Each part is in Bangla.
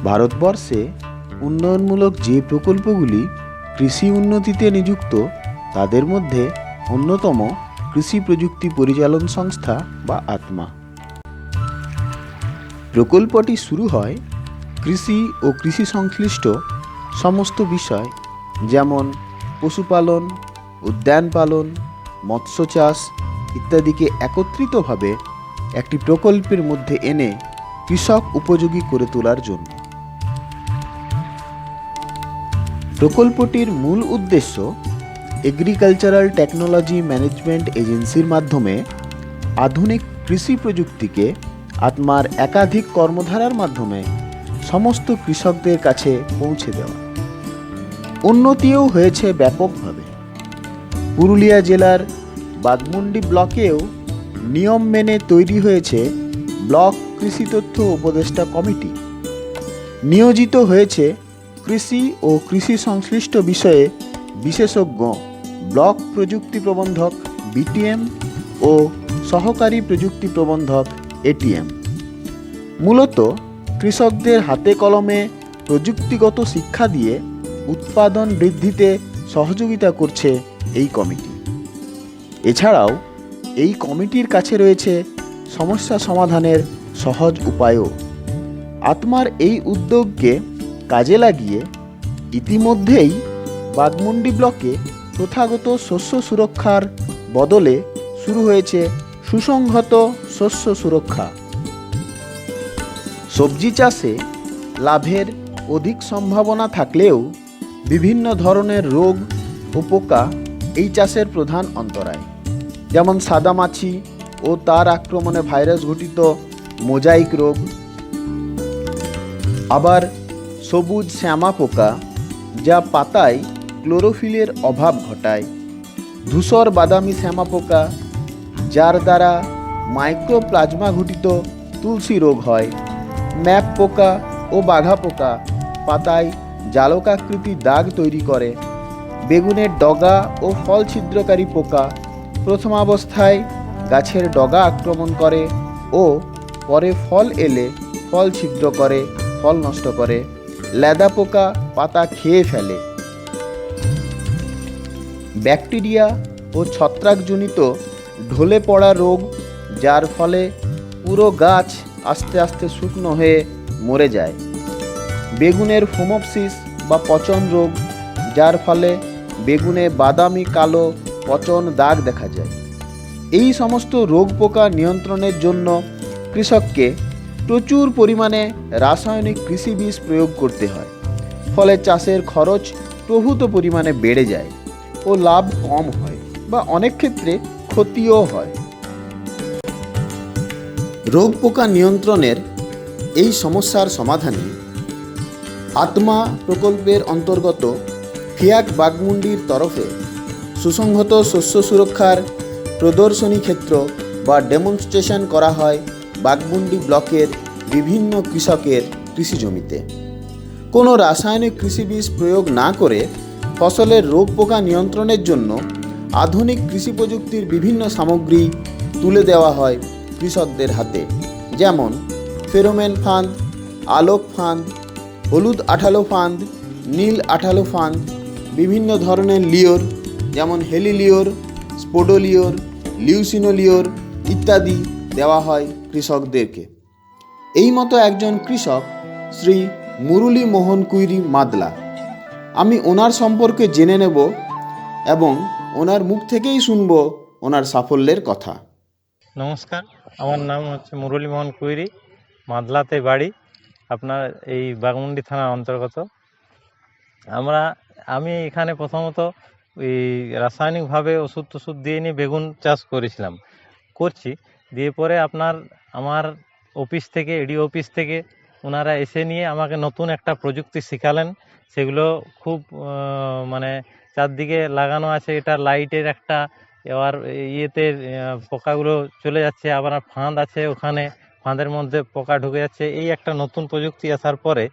ভারতবর্ষে উন্নয়নমূলক যে প্রকল্পগুলি কৃষি উন্নতিতে নিযুক্ত তাদের মধ্যে অন্যতম কৃষি প্রযুক্তি পরিচালন সংস্থা বা আত্মা। প্রকল্পটি শুরু হয় কৃষি ও কৃষি সংশ্লিষ্ট সমস্ত বিষয় যেমন পশুপালন, উদ্যান পালন, মৎস্য চাষ ইত্যাদিকে একত্রিতভাবে একটি প্রকল্পের মধ্যে এনে কৃষক উপযোগী করে তোলার জন্য। প্রকল্পটির মূল উদ্দেশ্য এগ্রিকালচারাল টেকনোলজি ম্যানেজমেন্ট এজেন্সির মাধ্যমে আধুনিক কৃষি প্রযুক্তিকে আত্মার একাধিক কর্মধারার মাধ্যমে সমস্ত কৃষকদের কাছে পৌঁছে দেওয়া। উন্নতিও হয়েছে ব্যাপকভাবে। পুরুলিয়া জেলার বাঘমুন্ডি ব্লকেও নিয়ম মেনে তৈরি হয়েছে ব্লক কৃষি তথ্য উপদেষ্টা কমিটি। নিয়োজিত হয়েছে কৃষি ও কৃষি সংশ্লিষ্ট বিষয়ে বিশেষজ্ঞ ব্লক প্রযুক্তি প্রবন্ধক বিটিএম ও সহকারী প্রযুক্তি প্রবন্ধক এটিএম। মূলত কৃষকদের হাতে কলমে প্রযুক্তিগত শিক্ষা দিয়ে উৎপাদন বৃদ্ধিতে সহযোগিতা করছে এই কমিটি। এছাড়াও এই কমিটির কাছে রয়েছে সমস্যা সমাধানের সহজ উপায়ও। আত্মার এই উদ্যোগকে কাজে লাগিয়ে ইতিমধ্যেই বাঘমুন্ডি ব্লকে প্রথাগত শস্য সুরক্ষার বদলে শুরু হয়েছে সুসংহত শস্য সুরক্ষা। সবজি চাষে লাভের অধিক সম্ভাবনা থাকলেও বিভিন্ন ধরনের রোগ ও পোকা এই চাষের প্রধান অন্তরায়, যেমন সাদামাছি ও তার আক্রমণে ভাইরাস ঘটিত মোজাইক রোগ। আবার সবুজ শ্যামা পোকা, যা পাতায় ক্লোরোফিলের অভাব ঘটায়। ধূসর বাদামি শ্যামা পোকা, যার দ্বারা মাইক্রোপ্লাজমা ঘটিত তুলসী রোগ হয়। ম্যাপ পোকা ও বাঘা পোকা পাতায় জালকাকৃতি দাগ তৈরি করে। বেগুনের ডগা ও ফল ছিদ্রকারী পোকা প্রথমাবস্থায় গাছের ডগা আক্রমণ করে ও পরে ফল এলে ফল ছিদ্র করে, ফল নষ্ট করে। লেদা পোকা পাতা খেয়ে ফেলে। ব্যাকটেরিয়া ও ছত্রাকজনিত ঢলে পড়া রোগ, যার ফলে পুরো গাছ আস্তে আস্তে শুকনো হয়ে মরে যায়। বেগুনের ফোমোপসিস বা পচন রোগ, যার ফলে বেগুনে বাদামি কালো পচন দাগ দেখা যায়। এই সমস্ত রোগ পোকা নিয়ন্ত্রণের জন্য কৃষককে প্রচুর পরিমাণে রাসায়নিক কৃষি বীজ প্রয়োগ করতে হয়। ফলে চাষের খরচ প্রভূত পরিমাণে বেড়ে যায় ও লাভ কম হয় বা অনেক ক্ষেত্রে ক্ষতিও হয়। রোগ পোকা নিয়ন্ত্রণের এই সমস্যার সমাধানে আত্মা প্রকল্পের অন্তর্গত ফিয়াক বাঘমুন্ডির তরফে সুসংহত শস্য সুরক্ষার প্রদর্শনী ক্ষেত্র বা ডেমনস্ট্রেশন করা হয় বাঘমুন্ডি ব্লকের বিভিন্ন কৃষকের কৃষি জমিতে। কোনো রাসায়নিক কৃষি বীজ প্রয়োগ না করে ফসলের রোগ পোকা নিয়ন্ত্রণের জন্য আধুনিক কৃষি প্রযুক্তির বিভিন্ন সামগ্রী তুলে দেওয়া হয় কৃষকদের হাতে, যেমন ফেরোমেন ফাঁদ, আলোক ফাঁদ, হলুদ আঠালো ফাঁদ, নীল আঠালো ফাঁদ, বিভিন্ন ধরনের লিওর যেমন হেলিলিওর, স্পোডোলিওর, লিউসিনোলিওর ইত্যাদি দেওয়া হয় কৃষকদেরকে। এই মতো একজন কৃষক শ্রী মুরলী মোহন কুইরি মাদলা। আমি ওনার সম্পর্কে জেনে নেব এবং ওনার মুখ থেকেই শুনব ওনার সাফল্যের কথা। নমস্কার, আমার নাম হচ্ছে মুরলী মোহন কুইরি, মাদলাতে বাড়ি, আপনার এই বাঘমুন্ডি থানার অন্তর্গত। আমি এখানে প্রথমত এই রাসায়নিকভাবে ওষুধ দিয়ে নিয়ে বেগুন চাষ করছি। দিয়ে পরে আমার অফিস থেকে, এডিও অফিস থেকে ওনারা এসে নিয়ে আমাকে নতুন একটা প্রযুক্তি শেখালেন। সেগুলো খুব মানে চারদিকে লাগানো আছে, এটা লাইটের একটা, এবার ইয়েতে পোকাগুলো চলে যাচ্ছে, আবার ফাঁদ আছে, ওখানে ফাঁদের মধ্যে পোকা ঢুকে যাচ্ছে। এই একটা নতুন প্রযুক্তি আসার পরে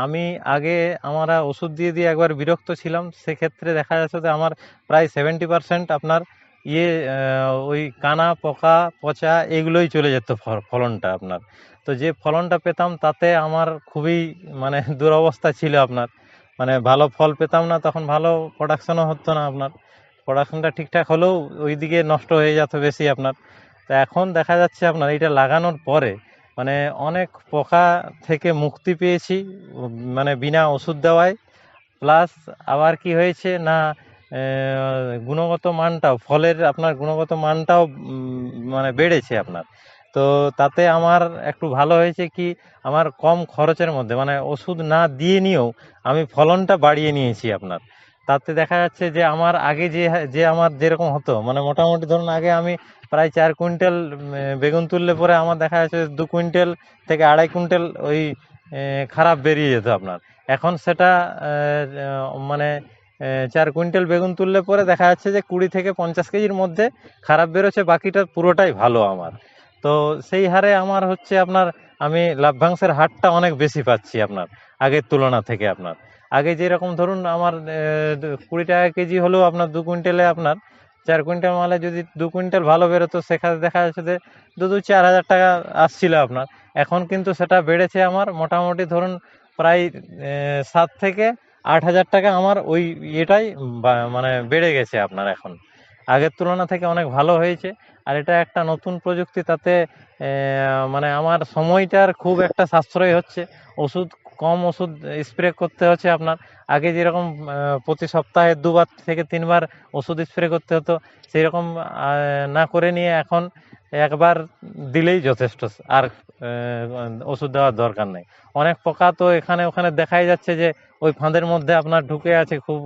আমি আগে আমরা ওষুধ দিয়ে একবার বিরক্ত ছিলাম। সেক্ষেত্রে দেখা যাচ্ছে যে আমার প্রায় 70% আপনার ওই কানা পোকা পচা এগুলোই চলে যেত ফলনটা আপনার। তো যে ফলনটা পেতাম তাতে আমার খুবই মানে দুরবস্থা ছিল আপনার, মানে ভালো ফল পেতাম না, তখন ভালো প্রোডাকশনও হতো না আপনার। প্রোডাকশনটা ঠিকঠাক হলেও ওই দিকে নষ্ট হয়ে যেত বেশি আপনার। তো এখন দেখা যাচ্ছে আপনার এইটা লাগানোর পরে মানে অনেক পোকা থেকে মুক্তি পেয়েছি, মানে বিনা ওষুধ দেওয়ায়। প্লাস আবার কি হয়েছে না, গুণগত মানটাও ফলের আপনার গুণগত মানটাও মানে বেড়েছে আপনার। তো তাতে আমার একটু ভালো হয়েছে কি, আমার কম খরচের মধ্যে মানে ওষুধ না দিয়ে নিয়েও আমি ফলনটা বাড়িয়ে নিয়েছি আপনার। তাতে দেখা যাচ্ছে যে আমার আগে যে যে আমার যেরকম হতো মানে মোটামুটি ধরুন আগে আমি প্রায় 4 কুইন্টাল বেগুন তুললে পরে আমার দেখা যাচ্ছে 2 কুইন্টাল থেকে 2.5 কুইন্টাল ওই খারাপ বেরিয়ে যেত আপনার। এখন সেটা মানে 4 কুইন্টাল বেগুন তুললে পরে দেখা যাচ্ছে যে 20 থেকে 50 কেজির মধ্যে খারাপ বেরোচ্ছে, বাকিটা পুরোটাই ভালো আমার। তো সেই হারে আমার হচ্ছে আপনার আমি লাভ্যাংশের হারটা অনেক বেশি পাচ্ছি আপনার আগের তুলনা থেকে আপনার। আগে যেরকম ধরুন আমার 20 টাকা কেজি হলেও আপনার 2 কুইন্টালে আপনার 4 কুইন্টাল মালে যদি 2 কুইন্টাল ভালো বেরোতো, সেখানে দেখা যাচ্ছে যে 4,000 টাকা আসছিল আপনার। এখন কিন্তু সেটা বেড়েছে আমার মোটামুটি ধরুন প্রায় 7 থেকে 8,000 টাকা আমার ওই এটাই মানে বেড়ে গেছে আপনার এখন। আগের তুলনা থেকে অনেক ভালো হয়েছে। আর এটা একটা নতুন প্রযুক্তি, তাতে মানে আমার সময়টার খুব একটা সাশ্রয় হচ্ছে। কম ওষুধ স্প্রে করতে হচ্ছে আপনার। আগে যেরকম প্রতি সপ্তাহে 2 বার থেকে 3 বার ওষুধ স্প্রে করতে হতো, সেই রকম না করে নিয়ে এখন একবার দিলেই যথেষ্ট, আর ওষুধ দেওয়ার দরকার নেই। অনেক পোকা তো এখানে ওখানে দেখাই যাচ্ছে যে ওই ফাঁদের মধ্যে আপনার ঢুকে আছে খুব।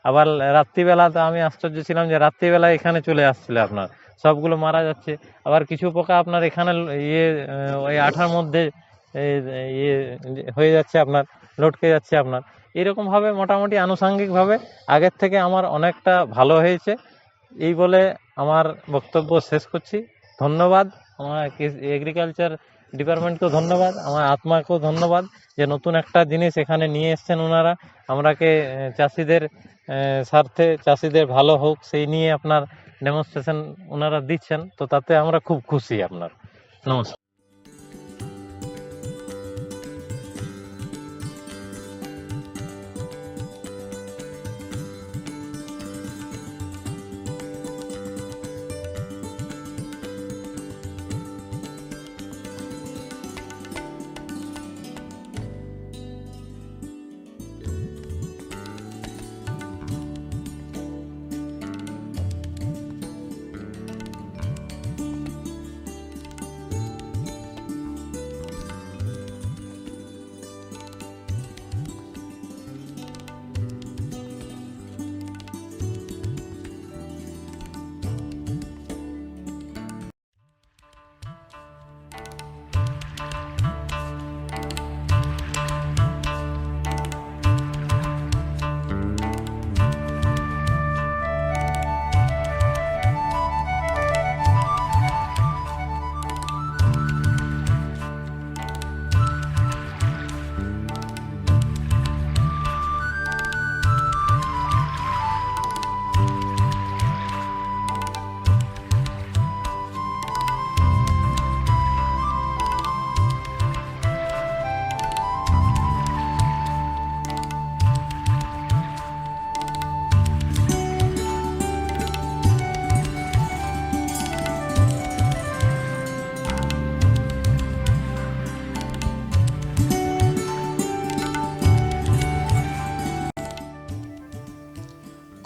আবার রাত্রিবেলা তো আমি আশ্চর্য ছিলাম যে রাত্রিবেলা এখানে চলে আসছিল আপনার, সবগুলো মারা যাচ্ছে। আবার কিছু পোকা আপনার এখানে ওই আঠার মধ্যে ইয়ে হয়ে যাচ্ছে আপনার, লটকে যাচ্ছে আপনার। এরকমভাবে মোটামুটি আনুষাঙ্গিকভাবে আগের থেকে আমার অনেকটা ভালো হয়েছে। এই বলে আমার বক্তব্য শেষ করছি। ধন্যবাদ আমার এগ্রিকালচার ডিপার্টমেন্টকেও ধন্যবাদ, আমার আত্মাকেও ধন্যবাদ যে নতুন একটা জিনিস এখানে নিয়ে এসছেন ওনারা। আমরাকে চাষিদের স্বার্থে চাষিদের ভালো হোক সেই নিয়ে আপনার ডেমনস্ট্রেশন ওনারা দিচ্ছেন, তো তাতে আমরা খুব খুশি আপনার। নমস্কার।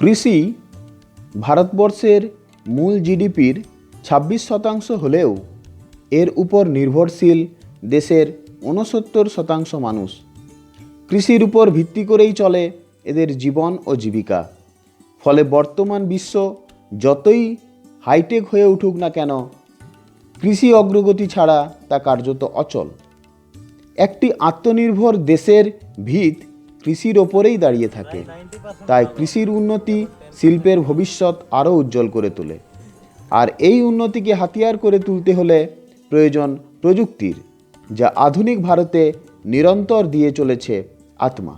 কৃষি ভারতবর্ষের মূল জিডিপির 26% হলেও এর উপর নির্ভরশীল দেশের 69% মানুষ। কৃষির উপর ভিত্তি করেই চলে এদের জীবন ও জীবিকা। ফলে বর্তমান বিশ্ব যতই হাইটেক হয়ে উঠুক না কেন, কৃষি অগ্রগতি ছাড়া তা কার্যত অচল। একটি আত্মনির্ভর দেশের ভিত কৃষির ওপরেই দাঁড়িয়ে থাকে। তাই কৃষির উন্নতি শিল্পের ভবিষ্যৎ আরও উজ্জ্বল করে তোলে। আর এই উন্নতিকে হাতিয়ার করে তুলতে হলে প্রয়োজন প্রযুক্তির, যা আধুনিক ভারতে নিরন্তর দিয়ে চলেছে আত্মা।